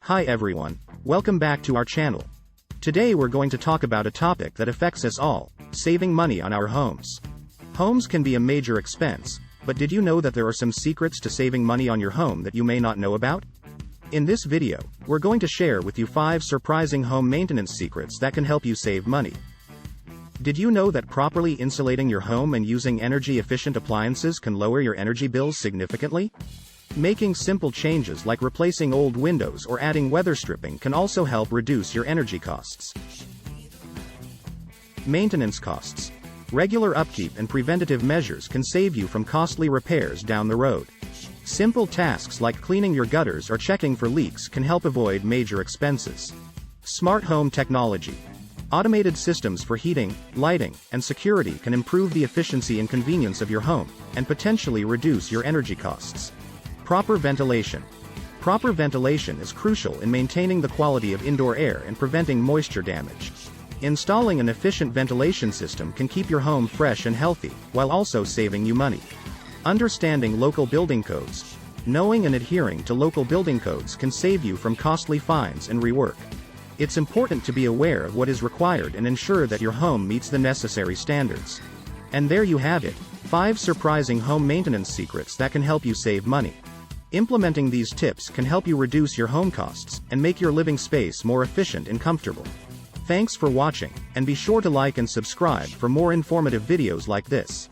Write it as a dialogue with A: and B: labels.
A: Hi everyone, welcome back to our channel. Today we're going to talk about a topic that affects us all, saving money on our homes. Homes can be a major expense, but did you know that there are some secrets to saving money on your home that you may not know about? In this video, we're going to share with you 5 surprising home maintenance secrets that can help you save money. Did you know that properly insulating your home and using energy-efficient appliances can lower your energy bills significantly? Making simple changes like replacing old windows or adding weather stripping can also help reduce your energy costs. Maintenance costs. Regular upkeep and preventative measures can save you from costly repairs down the road. Simple tasks like cleaning your gutters or checking for leaks can help avoid major expenses. Smart home technology. Automated systems for heating, lighting, and security can improve the efficiency and convenience of your home, and potentially reduce your energy costs. Proper ventilation. Proper ventilation is crucial in maintaining the quality of indoor air and preventing moisture damage. Installing an efficient ventilation system can keep your home fresh and healthy, while also saving you money. Understanding local building codes. Knowing and adhering to local building codes can save you from costly fines and rework. It's important to be aware of what is required and ensure that your home meets the necessary standards. And there you have it, 5 surprising home maintenance secrets that can help you save money. Implementing these tips can help you reduce your home costs and make your living space more efficient and comfortable. Thanks for watching, and be sure to like and subscribe for more informative videos like this.